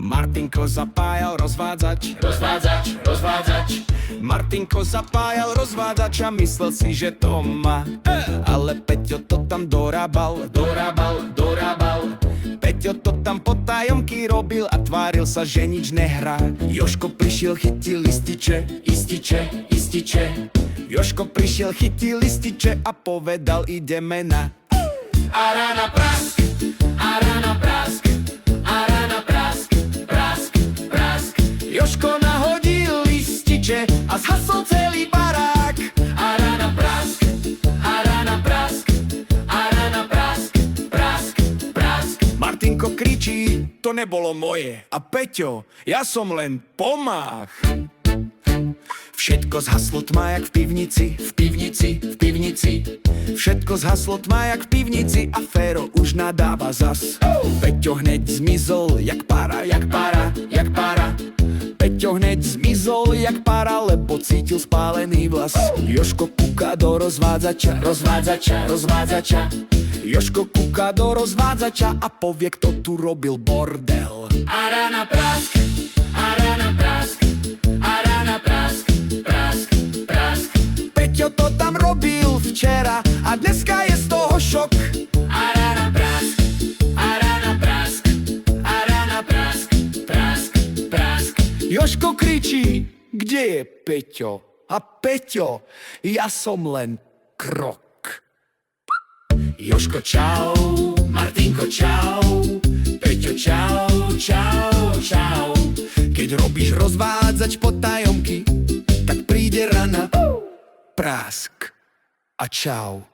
Martinko zapájal rozvádzač. Martinko zapájal rozvádzač a myslel si, že to má. Ale Peťo to tam dorábal. Peťo to tam potajomky robil a tváril sa, že nič nehrá. Jožko prišiel, chytil lističe. Jožko prišiel, chytil lističe a povedal, ideme na Arana prask, arana prask, arana prask, prask, prask. Jožko nahodil lističe a zhasol celý barák. Arana prask, arana prask, arana prask, prask, prask. Martinko kričí, to nebolo moje. A Peťo, ja som len pomách. Všetko zhaslo tma jak v pivnici. Všetko zhaslo tma jak v pivnici a Fero už nadáva zas. Peťo hneď zmizol jak para. Peťo hneď zmizol jak para, lebo cítil spálený vlas. Jožko kúka do rozvádzača. Jožko kúka do rozvádzača a povie, kto tu robil bordel. Arana prask, arana prask, arana prask, prask, prask. Peťo to tam robil včera a dneska je z toho šok. Arana prask, arana prask, arana prask, prask, prask. Jožko kričí, kde je Peťo? A Peťo, ja som len krok. Jožko čau, Martinko čau, Peťo čau. Keď robíš rozvádzač potajomky, tak príde rana, prásk a čau.